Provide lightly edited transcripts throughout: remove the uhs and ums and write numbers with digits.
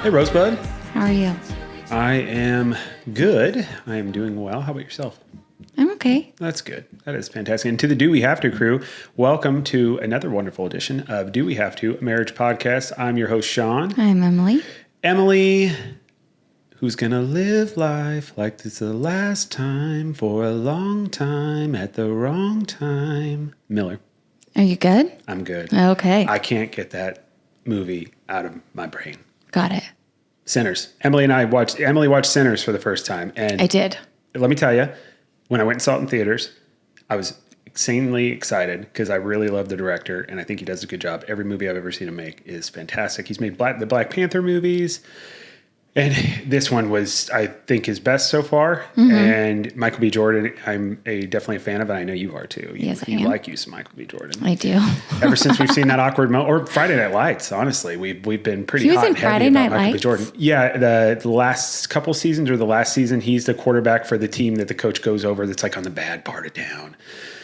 Hey, Rosebud. How are you? I am good. I am doing well. How about yourself? I'm okay. That's good. That is fantastic. And to the Do We Have To crew, welcome to another wonderful edition of Do We Have To, a marriage podcast. I'm your host, Sean. I'm Emily. Emily, who's going to live life like this the last time for a long time at the wrong time. Miller. Are you good? I'm good. Okay. I can't get that movie out of my brain. Got it. Sinners. Emily watched Sinners for the first time. And I did. let me tell you, when I went and saw it in theaters, I was insanely excited because I really love the director and I think he does a good job. Every movie I've ever seen him make is fantastic. He's made the Black Panther movies. And this one was, I think, his best so far. Mm-hmm. And Michael B. Jordan, I'm definitely a fan of, and I know you are too. Yes, I am. You like you some Michael B. Jordan. I do. Ever since we've seen that awkward moment, or Friday Night Lights, honestly, we've been pretty hot and heavy about Michael B. Jordan. Yeah, the last couple seasons or the last season, he's the quarterback for the team that the coach goes over that's like on the bad part of town.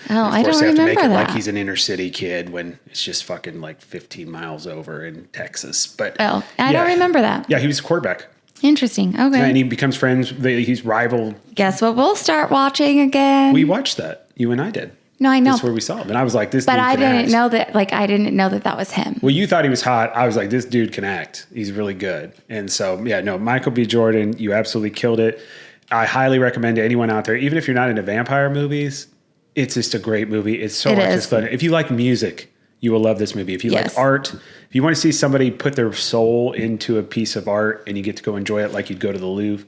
Oh, I don't remember that. Of course, they have to make it like he's an inner city kid when it's just fucking like 15 miles over in Texas. But I don't remember that. Yeah, he was a quarterback. Interesting. Okay. And he becomes friends. He's rival. Guess what? We'll start watching again. We watched that. You and I did. No, I know. That's where we saw him. And I was like, this dude can act. But I didn't know that. Like, I didn't know that was him. Well, you thought he was hot. I was like, this dude can act. He's really good. And so, yeah, no, Michael B. Jordan, you absolutely killed it. I highly recommend to anyone out there, even if you're not into vampire movies, it's just a great movie. It's so artistic. If you like music, you will love this movie. If you like art, if you want to see somebody put their soul into a piece of art and you get to go enjoy it like you'd go to the Louvre,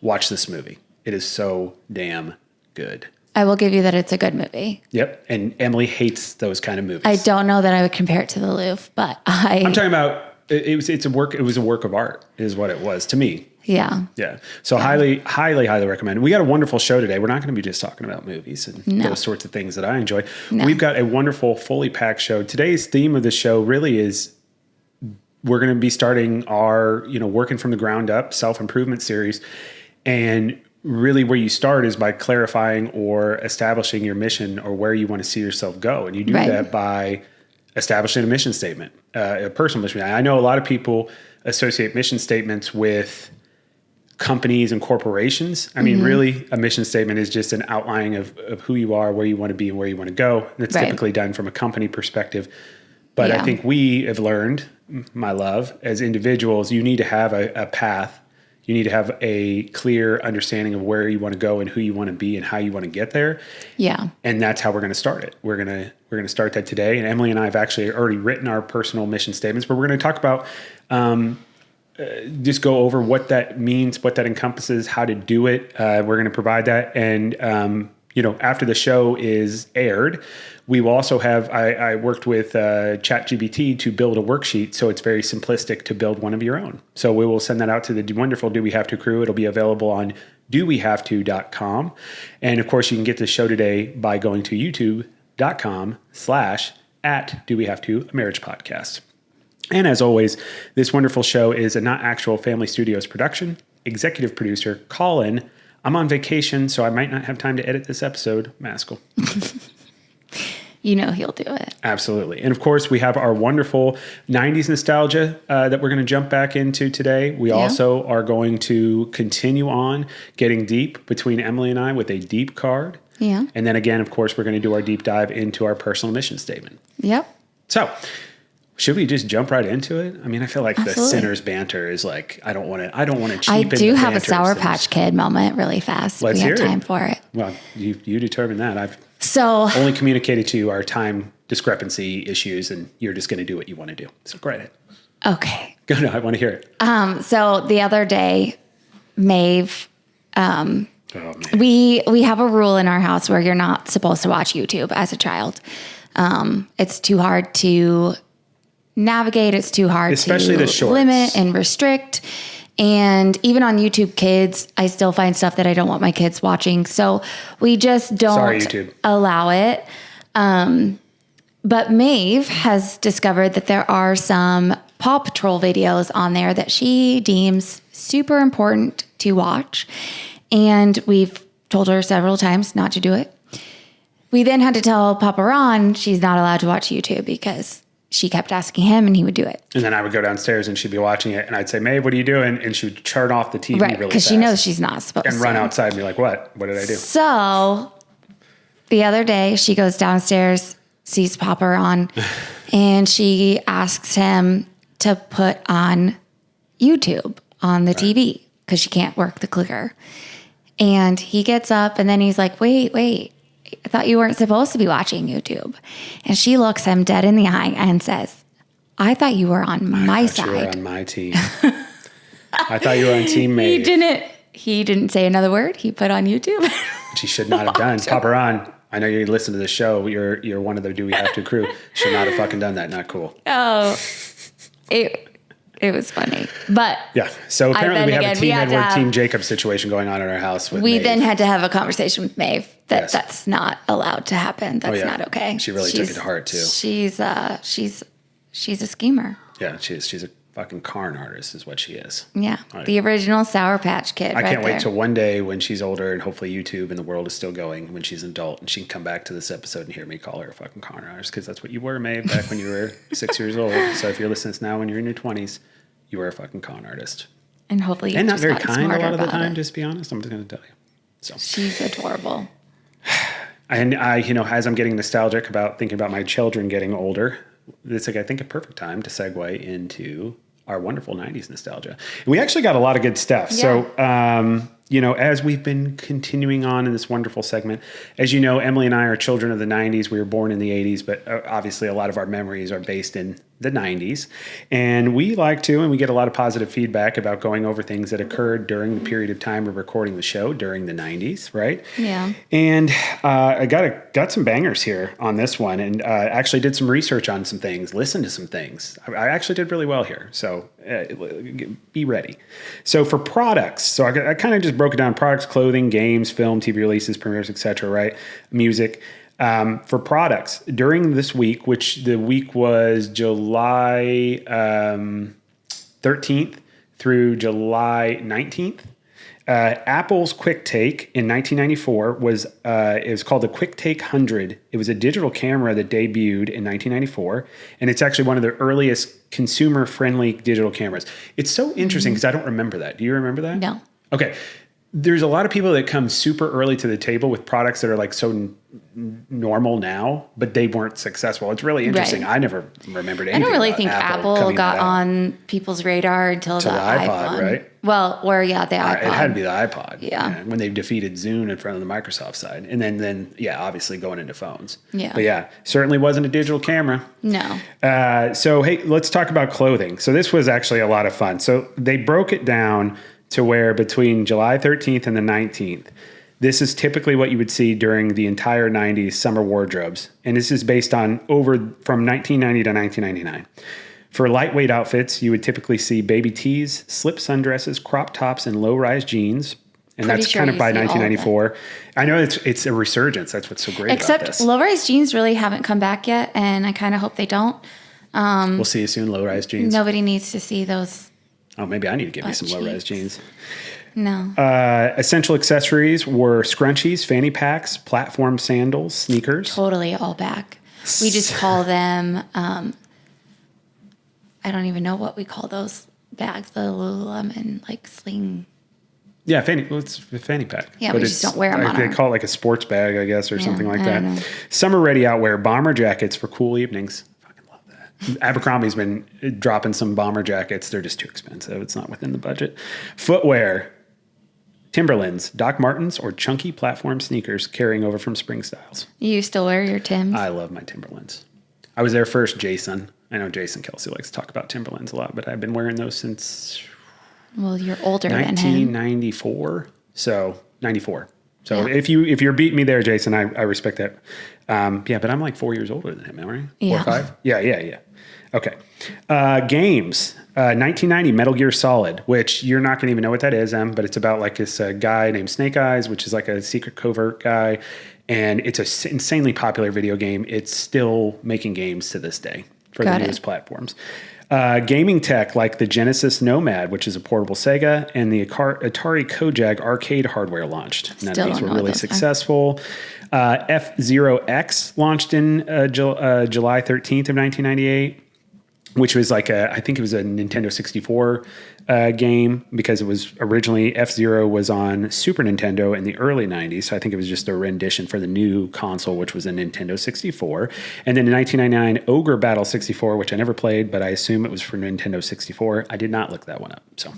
watch this movie. It is so damn good. I will give you that it's a good movie. Yep. And Emily hates those kind of movies. I don't know that I would compare it to the Louvre, but I'm talking about it was a work of art is what it was to me. Yeah. Yeah. So highly recommend. We got a wonderful show today. We're not going to be just talking about movies and those sorts of things that I enjoy. No. We've got a wonderful, fully packed show. Today's theme of the show really is we're going to be starting our, working from the ground up self-improvement series. And really where you start is by clarifying or establishing your mission or where you want to see yourself go. And you do that by establishing a mission statement, a personal mission. I know a lot of people associate mission statements with companies and corporations. I mean, really, a mission statement is just an outlining of who you are, where you want to be, and where you want to go. And it's typically done from a company perspective. But I think we have learned, my love, as individuals, you need to have a path. You need to have a clear understanding of where you want to go and who you want to be and how you want to get there. Yeah. And that's how we're going to start it. We're going to start that today. And Emily and I have actually already written our personal mission statements, but we're going to talk about just go over what that means, what that encompasses, how to do it. We're going to provide that. And, after the show is aired, we will also have, I worked with ChatGPT to build a worksheet. So it's very simplistic to build one of your own. So we will send that out to the wonderful Do We Have To crew. It'll be available on dowehavето.com. And of course, you can get the show today by going to youtube.com/@dowehavето, a marriage podcast. And as always, this wonderful show is a Not Actual Family Studios production. Executive producer, Colin. I'm on vacation, so I might not have time to edit this episode. Maskell. He'll do it. Absolutely. And of course, we have our wonderful 90s nostalgia that we're going to jump back into today. We also are going to continue on getting deep between Emily and I with a deep card. Yeah. And then again, of course, we're going to do our deep dive into our personal mission statement. Yep. So, should we just jump right into it? I mean, I feel like the Sinners banter is like, I don't want to cheapen I do have a Sour Patch Kid moment really fast. Let's hear it. We have time for it. Well, you determine that. I've only communicated to you our time discrepancy issues, and you're just going to do what you want to do. So go ahead. Okay. Go no, I want to hear it. So the other day, Maeve, we have a rule in our house where you're not supposed to watch YouTube as a child. It's too hard to navigate. It's too hard especially to limit and restrict. And even on YouTube Kids, I still find stuff that I don't want my kids watching. So we just don't allow it. But Maeve has discovered that there are some Paw Patrol videos on there that she deems super important to watch. And we've told her several times not to do it. We then had to tell Papa Ron she's not allowed to watch YouTube because she kept asking him and he would do it. And then I would go downstairs and she'd be watching it and I'd say, Maeve, what are you doing? And she would turn off the TV really fast. Because she knows she's not supposed to. And run outside and be like, what? What did I do? So the other day she goes downstairs, sees Popper on, and she asks him to put on YouTube on the TV because she can't work the clicker. And he gets up and then he's like, wait. I thought you weren't supposed to be watching YouTube. And she looks him dead in the eye and says, I thought you were on my side. You were on my team. I thought you were on Team Maeve. He didn't say another word. He put on YouTube. She should not have done. Pop her on. I know you listen to the show. You're one of the Do We Have to crew. Should not have fucking done that. Not cool. Oh, it was funny. But yeah. So apparently we have a Team Edward, Team Jacob situation going on in our house. With Maeve. Then had to have a conversation with Maeve that that's not allowed to happen. That's not okay. She really took it to heart too. She's a schemer. Yeah, she's a fucking con artist is what she is. Yeah. The original Sour Patch Kid. I can't wait till one day when she's older and hopefully YouTube and the world is still going when she's an adult and she can come back to this episode and hear me call her a fucking con artist because that's what you were, Maeve, back when you were 6 years old. So if you're listening to this now when you're in your 20s, you were a fucking con artist. And hopefully you and not very kind a lot of the time, just to be honest. I'm just going to tell you. So she's adorable. And I, as I'm getting nostalgic about thinking about my children getting older, it's like I think a perfect time to segue into our wonderful 90s nostalgia. And we actually got a lot of good stuff. Yeah. So, as we've been continuing on in this wonderful segment, as you know, Emily and I are children of the 90s. We were born in the 80s, but obviously a lot of our memories are based in the 90s. And we like to, and we get a lot of positive feedback about going over things that occurred during the period of time of recording the show during the 90s, right? Yeah. And I got some bangers here on this one and actually did some research on some things, listened to some things. I actually did really well here. So be ready. So for products, so I kind of just broke it down: products, clothing, games, film, TV releases, premieres, etc. Right? Music. For products during this week, which the week was July 13th through July 19th. Apple's Quick Take in 1994 was called the Quick Take 100. It was a digital camera that debuted in 1994, and it's actually one of the earliest consumer-friendly digital cameras. It's so interesting because I don't remember that. Do you remember that? No. Okay. There's a lot of people that come super early to the table with products that are like so normal now, but they weren't successful. It's really interesting. Right. I never remembered anything. I don't really think Apple got on people's radar until the iPod, right? Well, the iPod. It had to be the iPod. Yeah. When they defeated Zune in front of the Microsoft side. And then obviously going into phones. Yeah. But certainly wasn't a digital camera. No. So, hey, let's talk about clothing. So this was actually a lot of fun. So they broke it down to where between July 13th and the 19th, this is typically what you would see during the entire 90s summer wardrobes. And this is based on from 1990 to 1999. For lightweight outfits, you would typically see baby tees, slip sundresses, crop tops, and low-rise jeans. And that's kind of by 1994. I know it's a resurgence. That's what's so great about this. Except low-rise jeans really haven't come back yet, and I kind of hope they don't. We'll see you soon, low-rise jeans. Nobody needs to see those. Oh, maybe I need to get me some low-rise jeans. No. Essential accessories were scrunchies, fanny packs, platform sandals, sneakers. Totally all back. We just call them, I don't even know what we call those bags, the Lululemon, like sling. Yeah, it's a fanny pack. Yeah, but we just don't wear them on They call it like a sports bag, I guess, or something like that. Summer-ready outwear, bomber jackets for cool evenings. Abercrombie's been dropping some bomber jackets. They're just too expensive. It's not within the budget. Footwear, Timberlands, Doc Martens, or chunky platform sneakers carrying over from spring styles. You still wear your Timbs? I love my Timberlands. I was there first, Jason. I know Jason Kelsey likes to talk about Timberlands a lot, but I've been wearing those since... Well, you're older than him. 1994. So, 94. So if you're beating me there, Jason, I respect that. But I'm like 4 years older than him, am I? 4 or 5? Yeah. Okay. Games. 1990 Metal Gear Solid, which you're not going to even know what that is, but it's about like this guy named Snake Eyes, which is like a secret covert guy. And it's an insanely popular video game. It's still making games to this day for the newest platforms. Gaming tech like the Genesis Nomad, which is a portable Sega, and the Atari Kojak arcade hardware launched. None of these were really successful. F-Zero X launched in July 13th of 1998. which was like I think it was a Nintendo 64 game, because it was originally F-Zero was on Super Nintendo in the early 90s. So I think it was just a rendition for the new console, which was a Nintendo 64. And then in 1999, Ogre Battle 64, which I never played, but I assume it was for Nintendo 64. I did not look that one up. So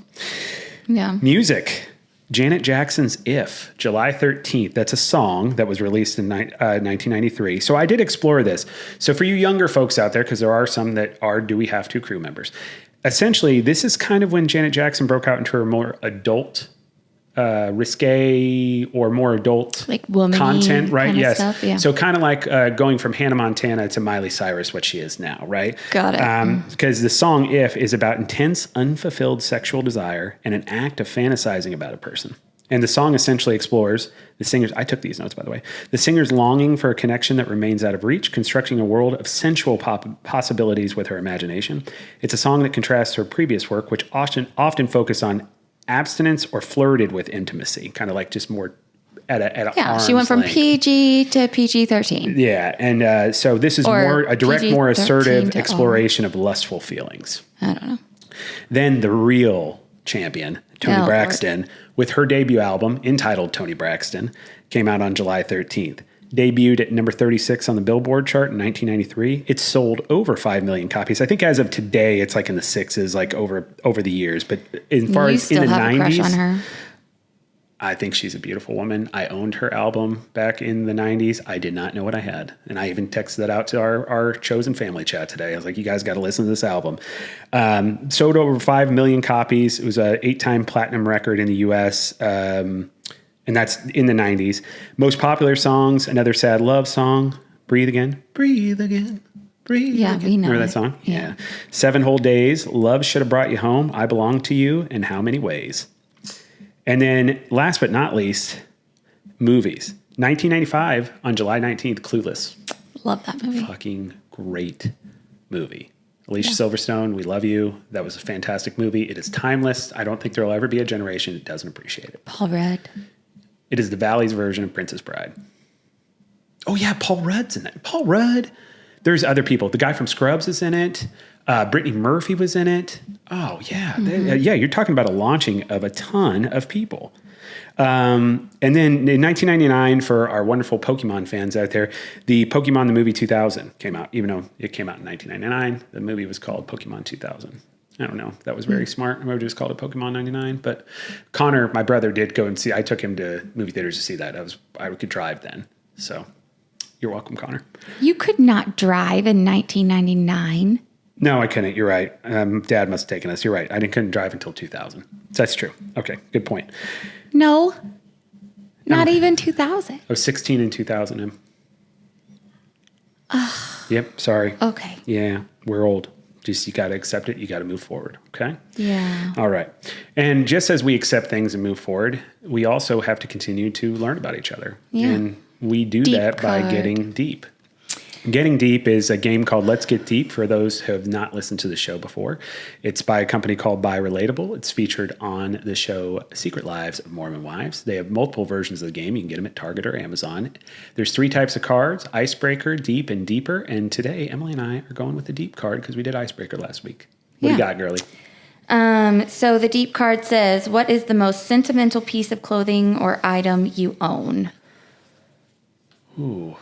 yeah. Music. Janet Jackson's If, July 13th. That's a song that was released in 1993. So I did explore this. So for you younger folks out there, because there are some that are Do We Have To crew members, essentially this is kind of when Janet Jackson broke out into her more adult, risque or more adult like woman content, right? Yes. Stuff, yeah. So kind of like going from Hannah Montana to Miley Cyrus, what she is now, right? Got it. Because the song If is about intense, unfulfilled sexual desire and an act of fantasizing about a person. And the song essentially explores the singer's, I took these notes, by the way, the singer's longing for a connection that remains out of reach, constructing a world of sensual possibilities with her imagination. It's a song that contrasts her previous work, which often focused on abstinence or flirted with intimacy, kind of like just more at a arm's she went from length. PG to PG-13. Yeah, and so this is more a direct, more assertive exploration of lustful feelings. I don't know. Then the real champion, Toni Braxton, Lord. with her debut album entitled Toni Braxton, came out on July 13th. Debuted at number 36 on the Billboard chart in 1993. It sold over 5 million copies. I think as of today, it's like in the sixes, like over the years. But as far as in the 90s, a crush on her? I think she's a beautiful woman. I owned her album back in the 90s. I did not know what I had. And I even texted that out to our chosen family chat today. I was like, you guys got to listen to this album. Sold over 5 million copies. It was an 8-time platinum record in the U.S., and that's in the 90s. Most popular songs, Another Sad Love Song, Breathe Again, Breathe Again, Breathe Again. We know Remember that song? Yeah. 7 Whole Days, Love Should Have Brought You Home, I Belong to You, and How Many Ways. And then last but not least, movies. 1995, on July 19th, Clueless. Love that movie. Fucking great movie. Alicia Silverstone, we love you. That was a fantastic movie. It is timeless. I don't think there will ever be a generation that doesn't appreciate it. Paul Rudd. It is the Valley's version of Princess Bride. Oh, yeah, Paul Rudd's in it. Paul Rudd. There's other people. The guy from Scrubs is in it. Brittany Murphy was in it. Oh, yeah. Mm-hmm. Yeah, you're talking about a launching of a ton of people. And then in 1999, for our wonderful Pokemon fans out there, the Pokemon the Movie 2000 came out. Even though it came out in 1999, the movie was called Pokemon 2000. I don't know. That was very smart. I would have just called it Pokemon 99. But Connor, my brother, did go and see. I took him to movie theaters to see that. I could drive then. So you're welcome, Connor. You could not drive in 1999. No, I couldn't. You're right. Dad must have taken us. You're right. I couldn't drive until 2000. That's true. Okay, good point. No, not even 2000. I was 16 in 2000. Yep, sorry. Okay. Yeah, we're old. Just you got to accept it. You got to move forward. Okay? Yeah. All right. And just as we accept things and move forward, we also have to continue to learn about each other. Yeah. And we do that by getting deep. Getting Deep is a game called Let's Get Deep for those who have not listened to the show before. It's by a company called Buy Relatable. It's featured on the show Secret Lives of Mormon Wives. They have multiple versions of the game. You can get them at Target or Amazon. There's 3 types of cards, Icebreaker, Deep, and Deeper. And today, Emily and I are going with the Deep card because we did Icebreaker last week. What do you got, girlie? So the Deep card says, what is the most sentimental piece of clothing or item you own? Ooh.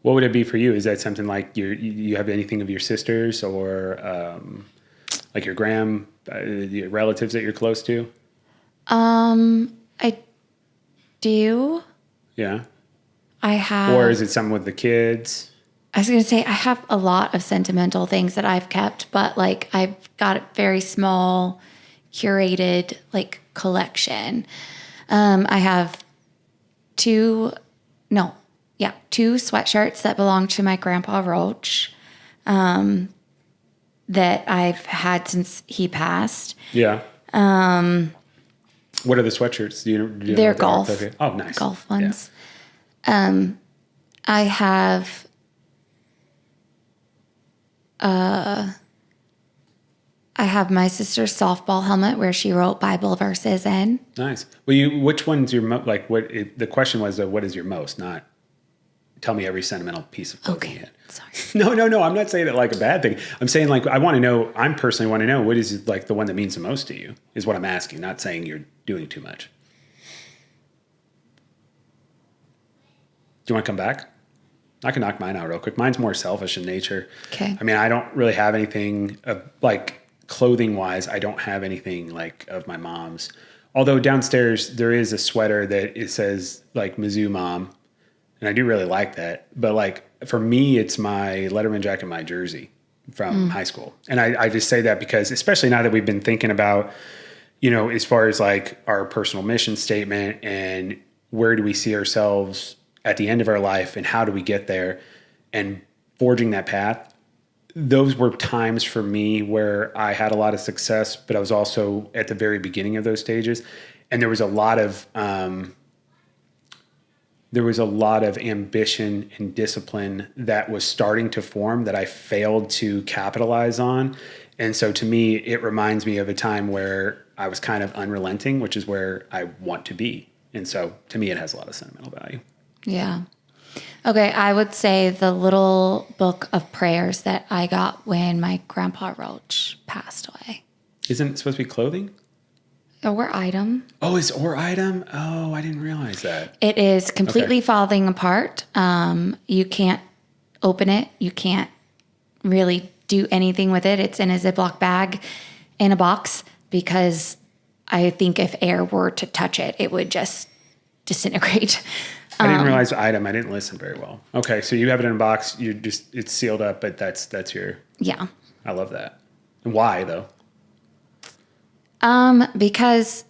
What would it be for you? Is that something like you have anything of your sisters or like your your relatives that you're close to? I do. Yeah. I have. Or is it something with the kids? I was going to say I have a lot of sentimental things that I've kept, but like I've got a very small, curated like collection. I have 2 sweatshirts that belong to my grandpa Roach that I've had since he passed. Yeah. What are the sweatshirts? Do you know they're golf. Okay. Oh, nice. Golf ones. Yeah. I have my sister's softball helmet where she wrote Bible verses in. Nice. Well, which one's your the question was, what is your most? Not tell me every sentimental piece of clothing you had. Sorry. No. I'm not saying it like a bad thing. I'm saying like I want to know. I personally want to know what is like the one that means the most to you. Is what I'm asking. Not saying you're doing too much. Do you want to come back? I can knock mine out real quick. Mine's more selfish in nature. Okay. I mean, I don't really have anything of like clothing wise. I don't have anything like of my mom's. Although downstairs there is a sweater that it says like Mizzou Mom, and I do really like that. But like for me, it's my Letterman jacket, my jersey from high school, and I just say that because especially now that we've been thinking about, you know, as far as like our personal mission statement and where do we see ourselves at the end of our life and how do we get there and forging that path. Those were times for me where I had a lot of success, but I was also at the very beginning of those stages. And there was a lot of ambition and discipline that was starting to form that I failed to capitalize on. And so to me, it reminds me of a time where I was kind of unrelenting, which is where I want to be. And so to me, it has a lot of sentimental value. Yeah. Okay, I would say the little book of prayers that I got when my grandpa Roach passed away. Isn't it supposed to be clothing? Or item. Oh, it's or item? Oh, I didn't realize that. It is completely falling apart. You can't open it. You can't really do anything with it. It's in a Ziploc bag in a box because I think if air were to touch it, it would just disintegrate. I didn't realize item. I didn't listen very well. Okay, so you have it in a box. It's sealed up, but that's your. Yeah. I love that. And why though? Because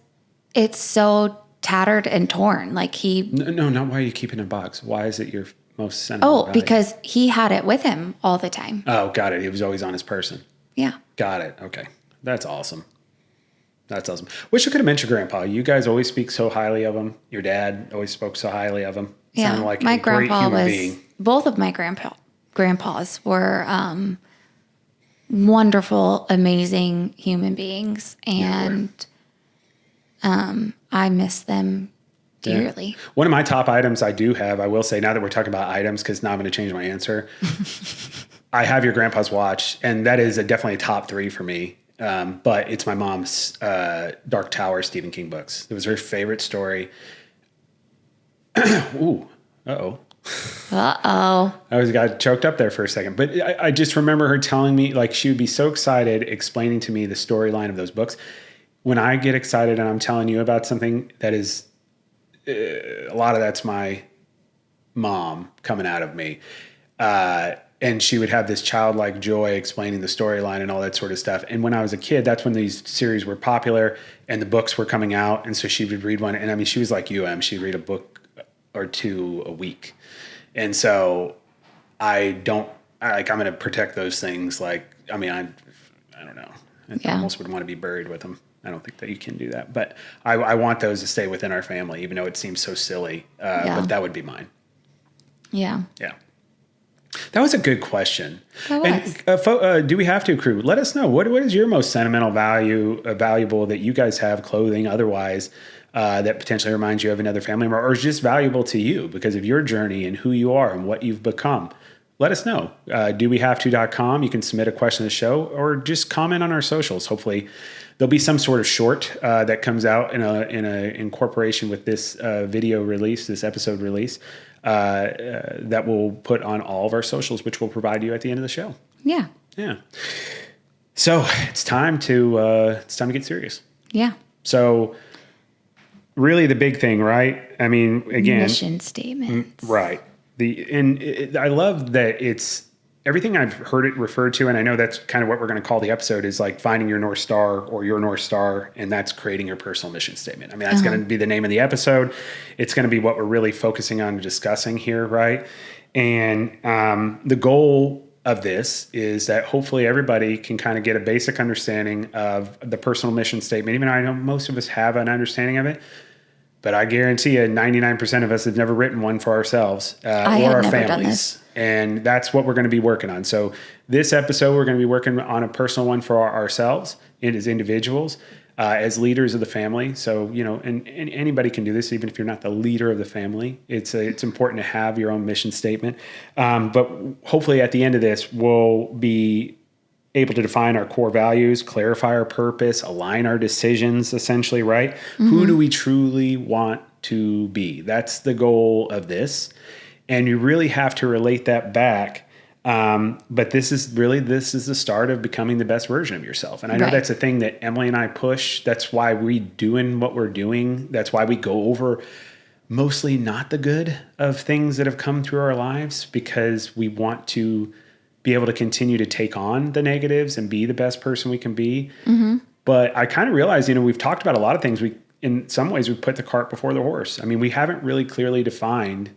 it's so tattered and torn. Like No, not why you keep it in a box. Why is it your most sentimental value? Because he had it with him all the time. Oh, got it. He was always on his person. Yeah. Got it. Okay, that's awesome. That's awesome. Wish I could have met your grandpa. You guys always speak so highly of him. Your dad always spoke so highly of him. Yeah, sounded like my a great grandpa human was. being. Both of my grandpas were wonderful, amazing human beings, and I miss them dearly. Yeah. One of my top items I do have, I will say, now that we're talking about items, because now I'm going to change my answer. I have your grandpa's watch, and that is definitely a top 3 for me. But it's my mom's Dark Tower Stephen King books. It was her favorite story. Ooh, uh-oh. Uh-oh. I got choked up there for a second. But I just remember her telling me, like, she would be so excited explaining to me the storyline of those books. When I get excited and I'm telling you about something that is, a lot of that's my mom coming out of me. And she would have this childlike joy explaining the storyline and all that sort of stuff. And when I was a kid, that's when these series were popular and the books were coming out. And so she would read one. And I mean, she was like you, she'd read a book or 2 a week. And so I'm going to protect those things. Like, I mean, I don't know. I almost would want to be buried with them. I don't think that you can do that. But I want those to stay within our family, even though it seems so silly. But that would be mine. Yeah. Yeah. That was a good question. That was. And do we have to, crew? Let us know. What is your most sentimental valuable that you guys have, clothing, otherwise, that potentially reminds you of another family member, or is just valuable to you because of your journey and who you are and what you've become? Let us know. DoWeHaveTo.com. You can submit a question to the show or just comment on our socials. Hopefully, there'll be some sort of short that comes out in a incorporation with this video release, this episode release. That we'll put on all of our socials, which we'll provide you at the end of the show. Yeah. Yeah. So it's time to get serious. Yeah. So really the big thing, right? I mean, again, mission statements. Right. I love that it's everything I've heard it referred to, and I know that's kind of what we're going to call the episode, is like finding your North Star or your North Star, and that's creating your personal mission statement. I mean, that's going to be the name of the episode. It's going to be what we're really focusing on and discussing here, right? And the goal of this is that hopefully everybody can kind of get a basic understanding of the personal mission statement, even though I know most of us have an understanding of it. But I guarantee you 99% of us have never written one for ourselves or our families. And that's what we're going to be working on. So this episode, we're going to be working on a personal one for ourselves and as individuals. as leaders of the family. So, and anybody can do this, even if you're not the leader of the family. It's important to have your own mission statement. But hopefully at the end of this, we'll be able to define our core values, clarify our purpose, align our decisions, essentially, right? Mm-hmm. Who do we truly want to be? That's the goal of this. And you really have to relate that back. But this is the start of becoming the best version of yourself. And I know that's a thing that Emily and I push. That's why we doing what we're doing. That's why we go over mostly not the good of things that have come through our lives, because we want to be able to continue to take on the negatives and be the best person we can be. Mm-hmm. But I kind of realized, we've talked about a lot of things. In some ways, we put the cart before the horse. I mean, we haven't really clearly defined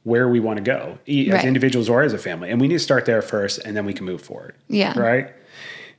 where we want to go as individuals or as a family. And we need to start there first, and then we can move forward. Yeah. Right.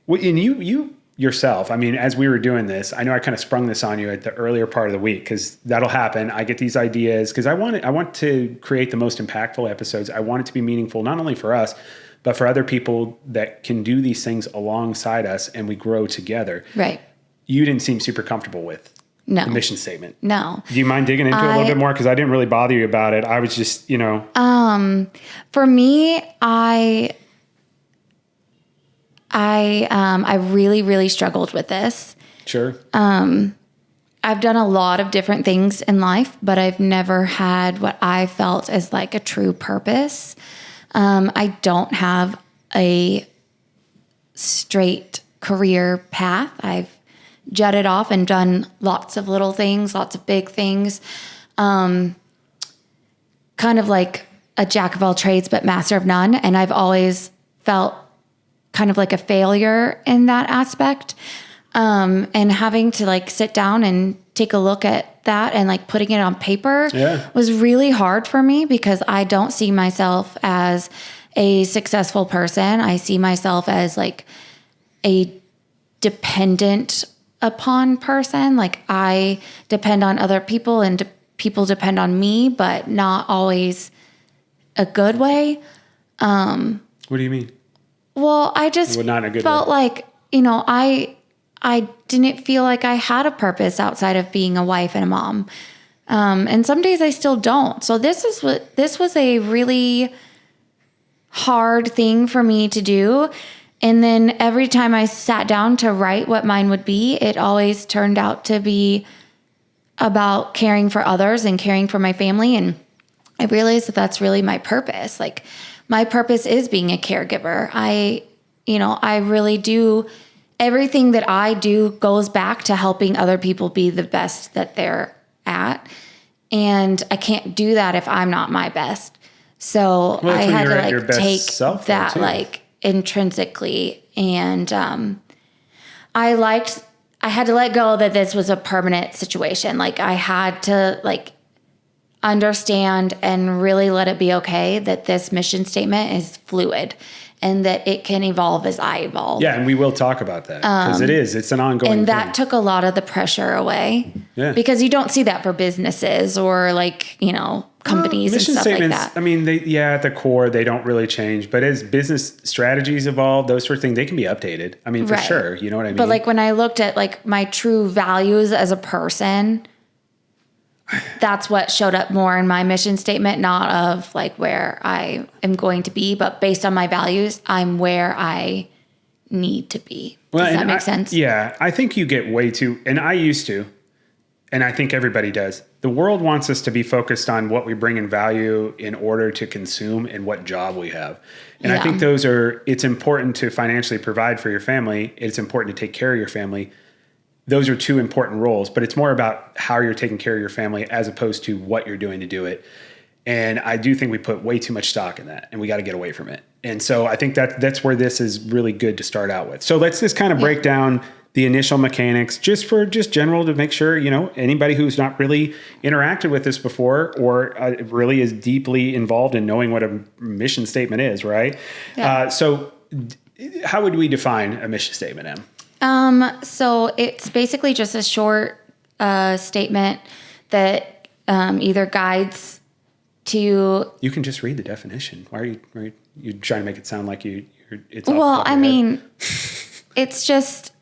Well, and you yourself, I mean, as we were doing this, I know I kind of sprung this on you at the earlier part of the week, because that'll happen. I get these ideas because I want to create the most impactful episodes. I want it to be meaningful, not only for us, but for other people that can do these things alongside us, and we grow together. Right. You didn't seem super comfortable with the mission statement. No. Do you mind digging into it a little bit more? Because I didn't really bother you about it. I was just, For me, I really, really struggled with this. Sure. I've done a lot of different things in life, but I've never had what I felt as like a true purpose. I don't have a straight career path. I've jutted off and done lots of little things, lots of big things. Kind of like a jack of all trades, but master of none. And I've always felt kind of like a failure in that aspect. And having to like sit down and take a look at that and like putting it on paper was really hard for me, because I don't see myself as a successful person. I see myself as like a dependent upon person. Like I depend on other people, and people depend on me, but not always a good way. What do you mean? Well, I just felt like, I didn't feel like I had a purpose outside of being a wife and a mom. And some days I still don't. So this was a really hard thing for me to do. And then every time I sat down to write what mine would be, it always turned out to be about caring for others and caring for my family. And I realized that that's really my purpose. Like my purpose is being a caregiver. I really do. Everything that I do goes back to helping other people be the best that they're at. And I can't do that if I'm not my best. So I had to like take that like intrinsically. And I had to let go that this was a permanent situation. Like I had to like understand and really let it be okay that this mission statement is fluid, and that it can evolve as I evolve. Yeah, and we will talk about that, because it's an ongoing and that thing. Took a lot of the pressure away. Yeah. Because you don't see that for businesses or like, companies and stuff like that. I mean, at the core, they don't really change. But as business strategies evolve, those sort of things, they can be updated. I mean, for sure. You know what I mean? But like when I looked at like my true values as a person, that's what showed up more in my mission statement, not of like where I am going to be, but based on my values, I'm where I need to be. Does that make sense? Yeah. I think you get way too, and I used to, and I think everybody does. The world wants us to be focused on what we bring in value in order to consume and what job we have. And I think it's important to financially provide for your family. It's important to take care of your family. Those are two important roles, but it's more about how you're taking care of your family as opposed to what you're doing to do it. And I do think we put way too much stock in that, and we got to get away from it. And so I think that's where this is really good to start out with. So let's just kind of break down the initial mechanics just general, to make sure, anybody who's not really interacted with this before or really is deeply involved in knowing what a mission statement is, right? Yeah. So how would we define a mission statement, Em? So it's basically just a short statement that either guides to. You can just read the definition. Why are you trying to make it sound like it's? Well, I mean, it's just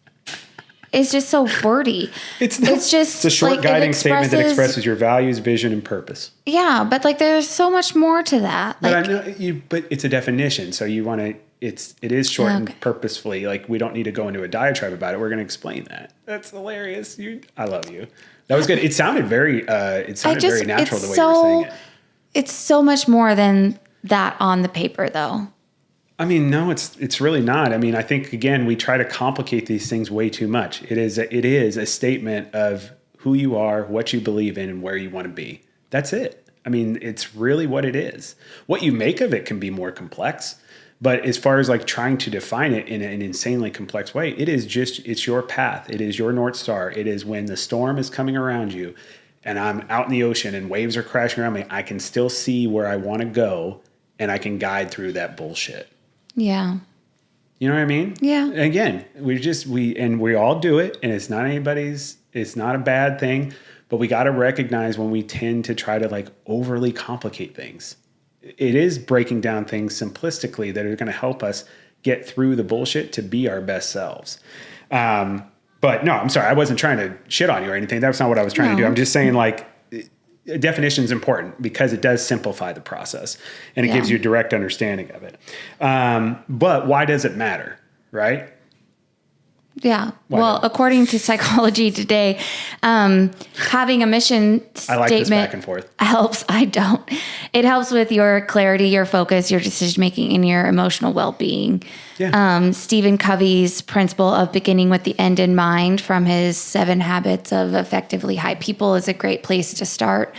is just so wordy. It's a short guiding statement that expresses your values, vision, and purpose. Yeah, but like there's so much more to that. But I know but it's a definition, so you want to. It is short and purposefully. Like we don't need to go into a diatribe about it. We're going to explain that. That's hilarious. I love you. That was good. It sounded very. Very natural the way you were saying it. It's so much more than that on the paper, though. I mean, no, it's really not. I mean, I think again we try to complicate these things way too much. It is a statement of who you are, what you believe in, and where you want to be. That's it. I mean, it's really what it is. What you make of it can be more complex, but as far as like trying to define it in an insanely complex way, it's your path. It is your North Star. It is when the storm is coming around you and I'm out in the ocean and waves are crashing around me, I can still see where I want to go and I can guide through that bullshit. Yeah. You know what I mean? Yeah. And again, we all do it, and it's not a bad thing, but we got to recognize when we tend to try to like overly complicate things. It is breaking down things simplistically that are going to help us get through the bullshit to be our best selves. But no, I'm sorry. I wasn't trying to shit on you or anything. That's not what I was trying to do. I'm just saying like definition is important because it does simplify the process and it gives you a direct understanding of it. But why does it matter? Right? Yeah. Well, according to Psychology Today, having a mission statement I like this back and forth. helps. I don't. It helps with your clarity, your focus, your decision making, and your emotional well-being. Yeah. Stephen Covey's principle of beginning with the end in mind from his 7 Habits of Effectively High People is a great place to start.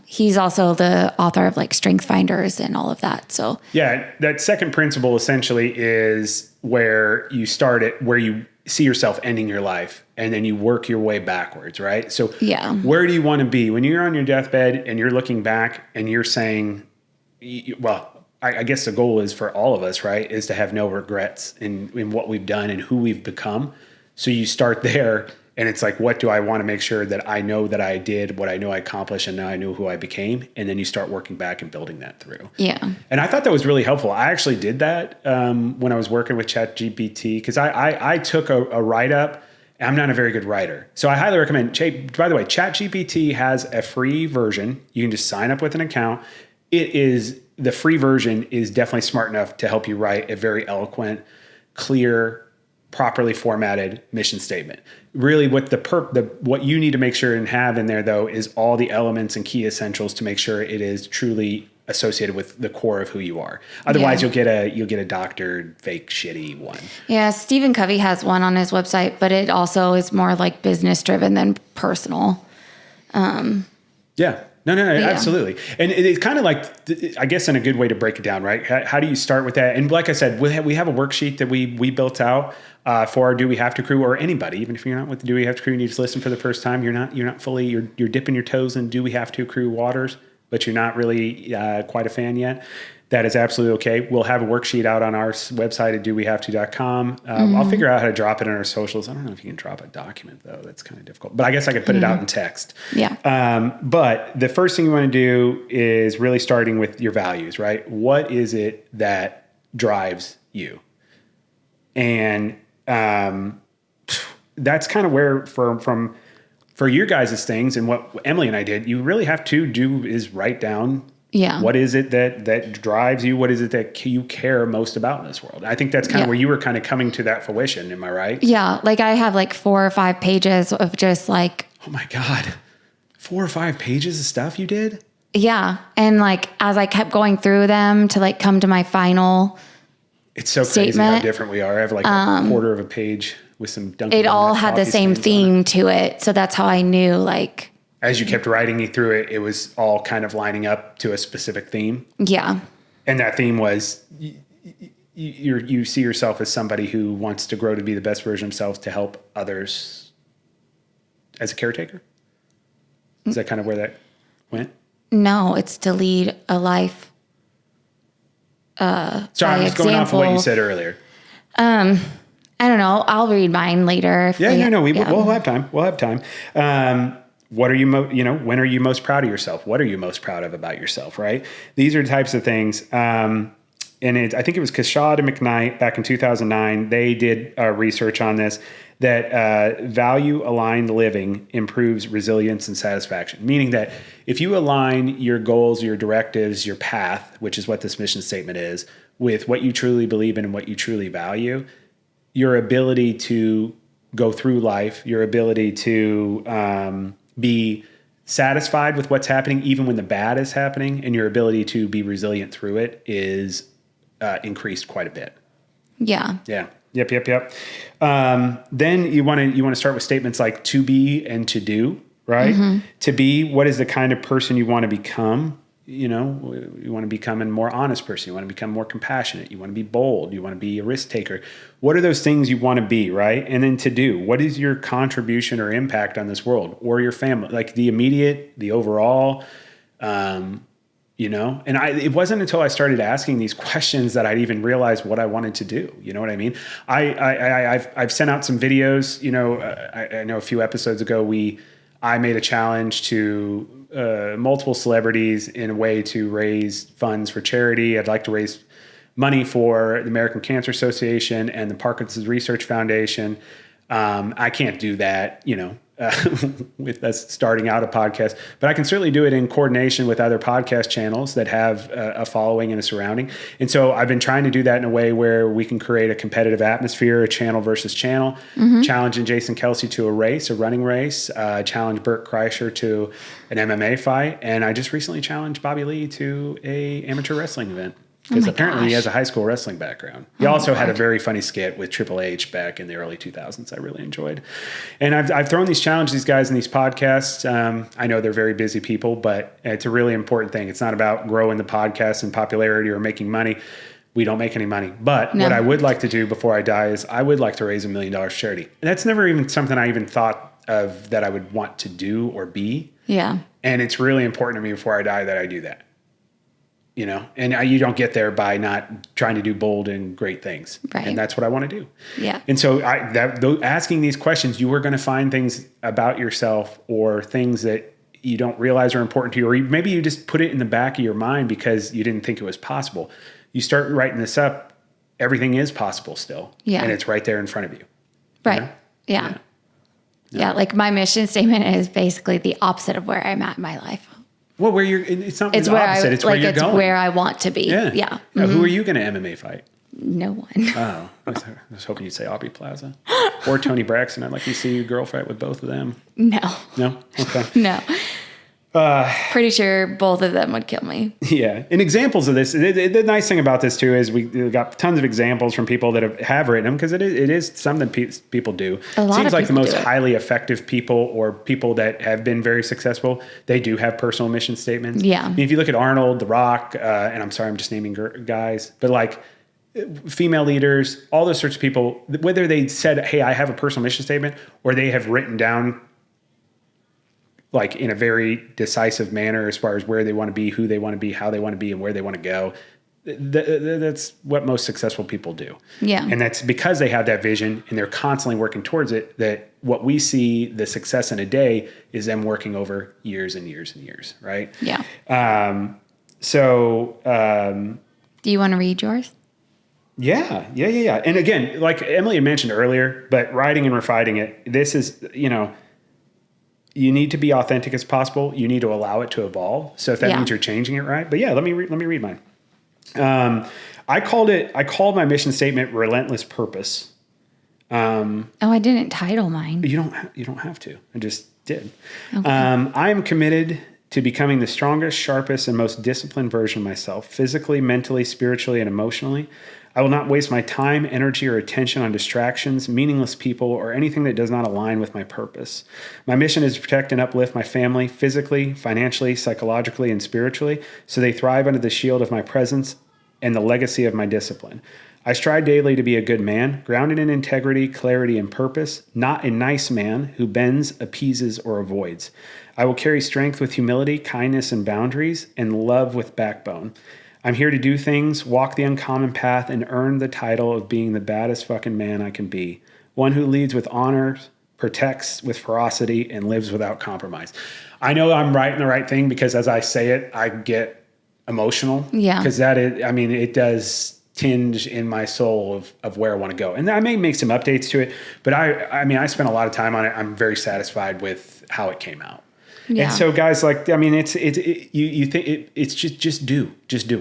He's also the author of like Strength Finders and all of that. So yeah, that second principle essentially is where you start it, where you see yourself ending your life and then you work your way backwards, right? So where do you want to be when you're on your deathbed and you're looking back and you're saying, well, I guess the goal is for all of us, right, is to have no regrets in what we've done and who we've become. So you start there and it's like, what do I want to make sure that I know that I did, what I know I accomplished, and now I know who I became? And then you start working back and building that through. Yeah. And I thought that was really helpful. I actually did that when I was working with ChatGPT because I took a write-up. I'm not a very good writer. So I highly recommend, by the way, ChatGPT has a free version. You can just sign up with an account. The free version is definitely smart enough to help you write a very eloquent, clear, properly formatted mission statement. Really what you need to make sure and have in there though is all the elements and key essentials to make sure it is truly associated with the core of who you are. Otherwise you'll get a doctored, fake, shitty one. Yeah, Stephen Covey has one on his website, but it also is more like business driven than personal. Yeah. No, absolutely. And it's kind of like, I guess in a good way to break it down, right? How do you start with that? And like I said, we have a worksheet that we built out for our Do We Have to crew, or anybody, even if you're not with the Do We Have to crew and you just listen for the first time, you're not fully, you're dipping your toes in Do We Have to crew waters, but you're not really quite a fan yet. That is absolutely okay. We'll have a worksheet out on our website at dowehavto.com. I'll figure out how to drop it on our socials. I don't know if you can drop a document, though. That's kind of difficult. But I guess I could put it out in text. Yeah. But the first thing you want to do is really starting with your values, right? What is it that drives you? And that's kind of where, for your guys' things and what Emily and I did, you really have to do is write down what is it that drives you? What is it that you care most about in this world? I think that's kind of where you were kind of coming to that fruition. Am I right? Yeah. Like I have like 4 or 5 pages of just like, oh my God, 4 or 5 pages of stuff you did? Yeah. And like, as I kept going through them to like come to my final it's so statement, crazy how different we are. I have like a quarter of a page with some Dunkin' It all had the same theme to it. So that's how I knew like, as you kept writing through it, it was all kind of lining up to a specific theme. Yeah. And that theme was you see yourself as somebody who wants to grow to be the best version of himself to help others as a caretaker? Is that kind of where that went? No, it's to lead a life. Sorry, I'm just going off of what you said earlier. I don't know. I'll read mine later. We'll have time. We'll have time. What are you, when are you most proud of yourself? What are you most proud of about yourself, right? These are types of things. and I think it was Kashad and McKnight back in 2009. They did research on this, that value-aligned living improves resilience and satisfaction, meaning that if you align your goals, your directives, your path, which is what this mission statement is, with what you truly believe in and what you truly value, your ability to go through life, your ability to be satisfied with what's happening, even when the bad is happening, and your ability to be resilient through it is increased quite a bit. Yeah. Yeah. Yep. Then you want to start with statements like to be and to do, right? Mm-hmm. To be, what is the kind of person you want to become? You want to become a more honest person. You want to become more compassionate. You want to be bold. You want to be a risk taker. What are those things you want to be, right? And then to do, what is your contribution or impact on this world or your family? Like the immediate, the overall, and it wasn't until I started asking these questions that I'd even realized what I wanted to do. You know what I mean? I've sent out some videos, I know a few episodes ago, I made a challenge to multiple celebrities in a way to raise funds for charity. I'd like to raise money for the American Cancer Association and the Parkinson's Research Foundation. I can't do that, with us starting out a podcast, but I can certainly do it in coordination with other podcast channels that have a following and a surrounding. And so I've been trying to do that in a way where we can create a competitive atmosphere, a channel versus channel, challenging Jason Kelsey to a running race, challenge Burt Kreischer to an MMA fight. And I just recently challenged Bobby Lee to a amateur wrestling event. Because apparently he has a high school wrestling background. He also had a very funny skit with Triple H back in the early 2000s I really enjoyed. And I've thrown these challenges, these guys in these podcasts. I know they're very busy people, but it's a really important thing. It's not about growing the podcast and popularity or making money. We don't make any money. But what I would like to do before I die is I would like to raise $1 million for charity. And that's never even something I even thought of that I would want to do or be. Yeah. And it's really important to me before I die that I do that. And you don't get there by not trying to do bold and great things. Right. And that's what I want to do. Yeah. And so asking these questions, you are going to find things about yourself or things that you don't realize are important to you, or maybe you just put it in the back of your mind because you didn't think it was possible. You start writing this up, everything is possible still. Yeah. And it's right there in front of you. Right. Yeah. Like my mission statement is basically the opposite of where I'm at in my life. Well, it's not the opposite. It's where you're going. It's where I want to be. Yeah. Mm-hmm. Who are you going to MMA fight? No one. Oh, I was hoping you'd say Aubrey Plaza or Tony Braxton. I'd like to see you girl fight with both of them. No. No? Okay. No. Pretty sure both of them would kill me. Yeah. And examples of this, the nice thing about this too is we got tons of examples from people that have written them, because it is something people do. It seems like the most highly effective people or people that have been very successful, they do have personal mission statements. Yeah. I mean, if you look at Arnold, The Rock, and I'm sorry, I'm just naming guys, but like female leaders, all those sorts of people, whether they said, hey, I have a personal mission statement, or they have written down like in a very decisive manner as far as where they want to be, who they want to be, how they want to be, and where they want to go. That's what most successful people do. Yeah. And that's because they have that vision and they're constantly working towards it, that what we see the success in a day is them working over years and years and years. Right. Yeah. Do you want to read yours? Yeah. And again, like Emily had mentioned earlier, but writing and refining it, this is, you need to be authentic as possible. You need to allow it to evolve. So if that means you're changing it, right? But yeah, let me read mine. I called my mission statement Relentless Purpose. I didn't title mine. You don't have to. I just did. Okay. I am committed to becoming the strongest, sharpest, and most disciplined version of myself, physically, mentally, spiritually, and emotionally. I will not waste my time, energy, or attention on distractions, meaningless people, or anything that does not align with my purpose. My mission is to protect and uplift my family physically, financially, psychologically, and spiritually, so they thrive under the shield of my presence and the legacy of my discipline. I strive daily to be a good man, grounded in integrity, clarity, and purpose, not a nice man who bends, appeases, or avoids. I will carry strength with humility, kindness, and boundaries, and love with backbone. I'm here to do things, walk the uncommon path, and earn the title of being the baddest fucking man I can be. One who leads with honor, protects with ferocity, and lives without compromise. I know I'm writing the right thing because as I say it, I get emotional. Yeah. Because it does tinge in my soul of where I want to go. And I may make some updates to it, but I spent a lot of time on it. I'm very satisfied with how it came out. Yeah. And so guys, it's just do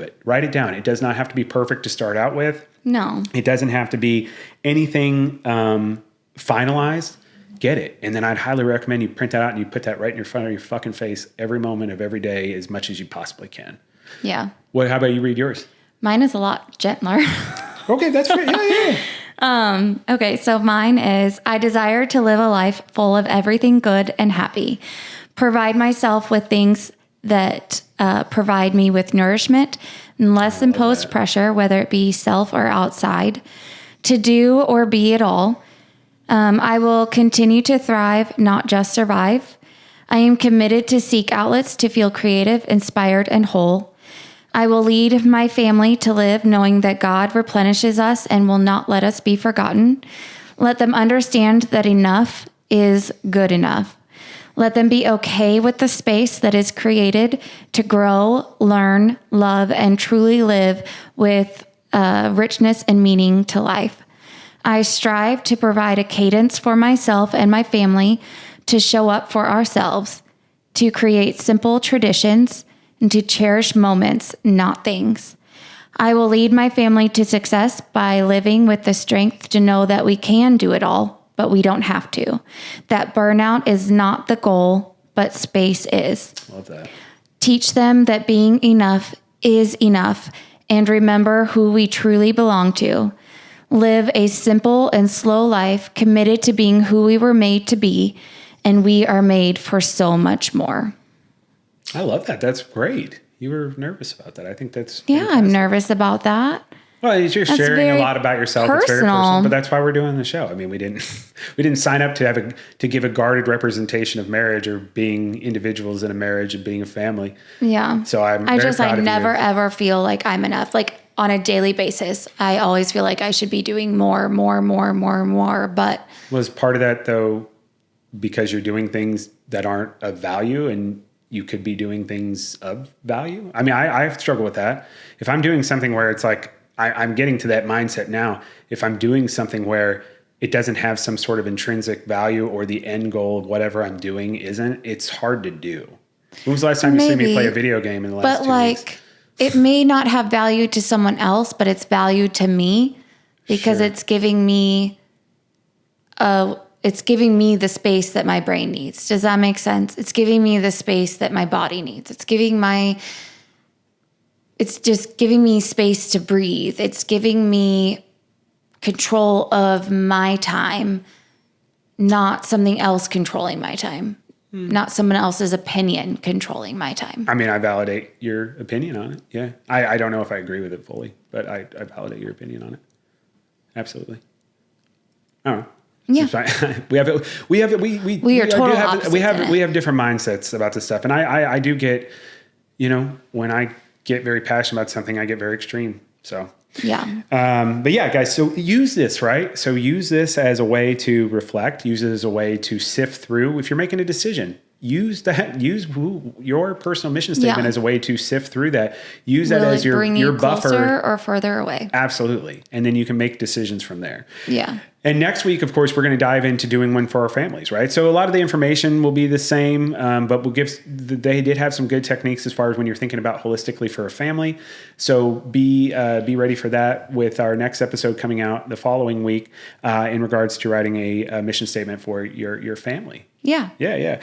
it. Write it down. It does not have to be perfect to start out with. No. It doesn't have to be anything finalized. Get it. And then I'd highly recommend you print that out and you put that right in front of your fucking face every moment of every day as much as you possibly can. Yeah. How about you read yours? Mine is a lot gentler. Okay, that's great. Yeah. Okay, so mine is, I desire to live a life full of everything good and happy. Provide myself with things that provide me with nourishment and less imposed pressure, whether it be self or outside, to do or be it all. I will continue to thrive, not just survive. I am committed to seek outlets to feel creative, inspired, and whole. I will lead my family to live knowing that God replenishes us and will not let us be forgotten. Let them understand that enough is good enough. Let them be okay with the space that is created to grow, learn, love, and truly live with richness and meaning to life. I strive to provide a cadence for myself and my family to show up for ourselves, to create simple traditions, and to cherish moments, not things. I will lead my family to success by living with the strength to know that we can do it all, but we don't have to. That burnout is not the goal, but space is. Love that. Teach them that being enough is enough, and remember who we truly belong to. Live a simple and slow life, committed to being who we were made to be, and we are made for so much more. I love that. That's great. You were nervous about that. I think that's fantastic. I'm nervous about that. Well, you're sharing a lot about yourself. Personal. It's very personal, but that's why we're doing the show. I mean, we didn't sign up to give a guarded representation of marriage or being individuals in a marriage and being a family. Yeah. So I never ever feel like I'm enough. Like on a daily basis, I always feel like I should be doing more. But was part of that though, because you're doing things that aren't of value and you could be doing things of value. I mean, I struggle with that. If I'm doing something where it's like, I'm getting to that mindset now. If I'm doing something where it doesn't have some sort of intrinsic value or the end goal of whatever I'm doing isn't, it's hard to do. When was the last time you see me play a video game in the last 2 weeks? It may not have value to someone else, but it's value to me because it's giving me the space that my brain needs. Does that make sense? It's giving me the space that my body needs. It's just giving me space to breathe. It's giving me control of my time, not something else controlling my time, not someone else's opinion controlling my time. I mean, I validate your opinion on it. Yeah. I don't know if I agree with it fully, but I validate your opinion on it. Absolutely. I don't know. Yeah. We have different mindsets about this stuff. And I do get, when I get very passionate about something, I get very extreme. So, yeah. But yeah, guys, so use this, right? So use this as a way to reflect, use it as a way to sift through. If you're making a decision, use your personal mission statement as a way to sift through that. Use that as your buffer. Closer or further away. Absolutely. And then you can make decisions from there. Yeah. And next week, of course, we're going to dive into doing one for our families, right? So a lot of the information will be the same, but they did have some good techniques as far as when you're thinking about holistically for a family. So be ready for that with our next episode coming out the following week in regards to writing a mission statement for your family. Yeah. Yeah.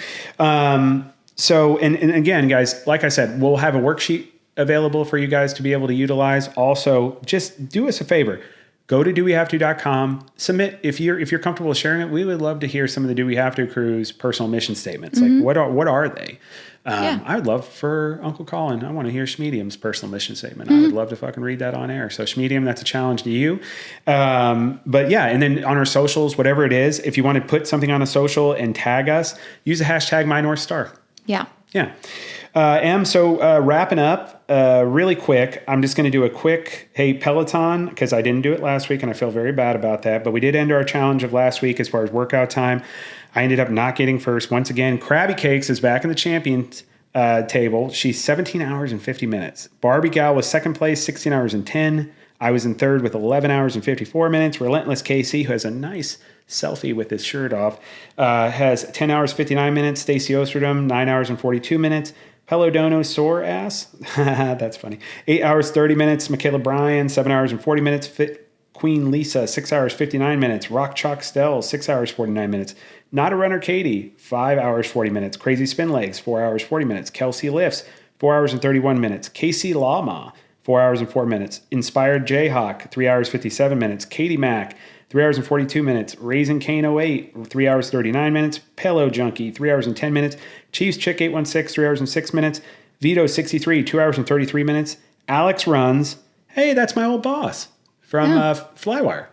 So, and again, guys, like I said, we'll have a worksheet available for you guys to be able to utilize. Also, just do us a favor. Go to dowehavето.com, submit, if you're comfortable sharing it, we would love to hear some of the Do We Have To crew's personal mission statements. Mm-hmm. Like what are they? I would love for Uncle Colin, I want to hear Schmedium's personal mission statement. Mm-hmm. I would love to fucking read that on air. So Schmedium, that's a challenge to you. But yeah, and then on our socials, whatever it is, if you want to put something on a social and tag us, use the hashtag MyNorthStar. Yeah. Yeah. So wrapping up really quick, I'm just going to do a quick, hey, Peloton, because I didn't do it last week and I feel very bad about that. But we did end our challenge of last week as far as workout time. I ended up not getting first. Once again, Krabby Cakes is back in the champions table. She's 17 hours and 50 minutes. Barbie Gal was second place, 16 hours and 10. I was in third with 11 hours and 54 minutes. Relentless KC, who has a nice selfie with his shirt off, has 10 hours, 59 minutes. Stacey Ostradom, 9 hours and 42 minutes. Pelodono Sore Ass, that's funny. 8 hours, 30 minutes. Michaela Bryan, 7 hours and 40 minutes. Fit Queen Lisa, 6 hours, 59 minutes. Rock Chalk Stell, 6 hours, 49 minutes. Not a Runner Katie, 5 hours, 40 minutes. Crazy Spin Legs, 4 hours, 40 minutes. Kelsey Lifts, 4 hours and 31 minutes. Casey Lama, 4 hours and 4 minutes. Inspired Jayhawk, 3 hours, 57 minutes. Katie Mack, 3 hours and 42 minutes. Raisin Kane 08, 3 hours, 39 minutes. Pelo Junkie, 3 hours and 10 minutes. Chiefs Chick 816, 3 hours and 6 minutes. Vito 63, 2 hours and 33 minutes. Alex Runs, hey, that's my old boss from Flywire.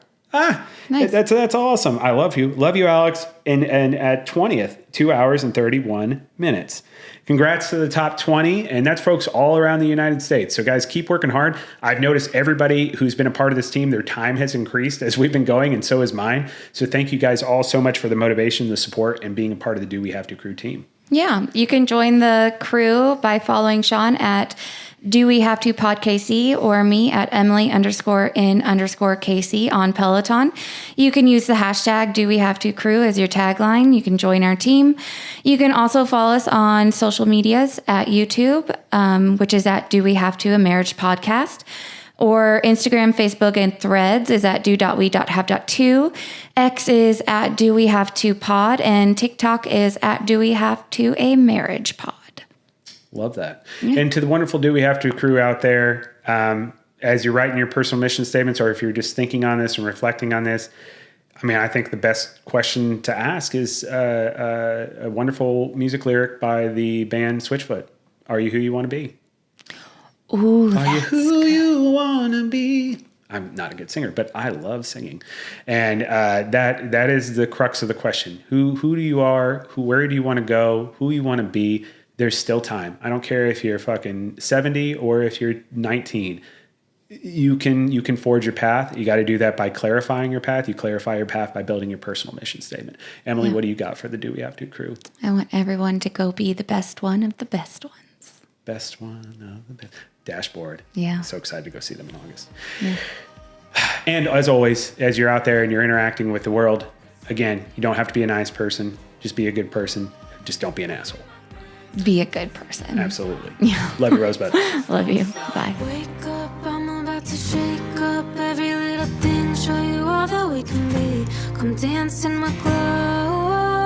Nice. That's awesome. I love you. Love you, Alex. And at 20th, 2 hours and 31 minutes. Congrats to the top 20. And that's folks all around the United States. So guys, keep working hard. I've noticed everybody who's been a part of this team, their time has increased as we've been going, and so has mine. So thank you guys all so much for the motivation, the support, and being a part of the Do We Have to Crew team. Yeah, you can join the crew by following Sean at Do We Have to Pod KC or me at Emily_in_KC on Peloton. You can use the hashtag Do We Have to Crew as your tagline. You can join our team. You can also follow us on social medias at YouTube, which is at Do We Have to, a marriage podcast. Or Instagram, Facebook, and Threads is at do.we.have.to. X is at Do We Have to Pod. And TikTok is at Do We Have to a Marriage Pod. Love that. Yeah. And to the wonderful Do We Have to crew out there, as you're writing your personal mission statements, or if you're just thinking on this and reflecting on this, I mean, I think the best question to ask is a wonderful music lyric by the band Switchfoot. Are you who you want to be? Ooh, are you who you want to be? I'm not a good singer, but I love singing. And that is the crux of the question. Who you are, where do you want to go, who you want to be? There's still time. I don't care if you're fucking 70 or if you're 19. You can forge your path. You got to do that by clarifying your path. You clarify your path by building your personal mission statement. Emily, what do you got for the Do We Have to crew? I want everyone to go be the best one of the best ones. Best one of the best. Dashboard. Yeah. So excited to go see them in August. Yeah. And as always, as you're out there and you're interacting with the world, again, you don't have to be a nice person. Just be a good person. Just don't be an asshole. Be a good person. Absolutely. Yeah. Love you, Rosebud. Love you. Bye. Wake up, I'm about to shake up every little thing, show you all that we can be. Come dance in my glow.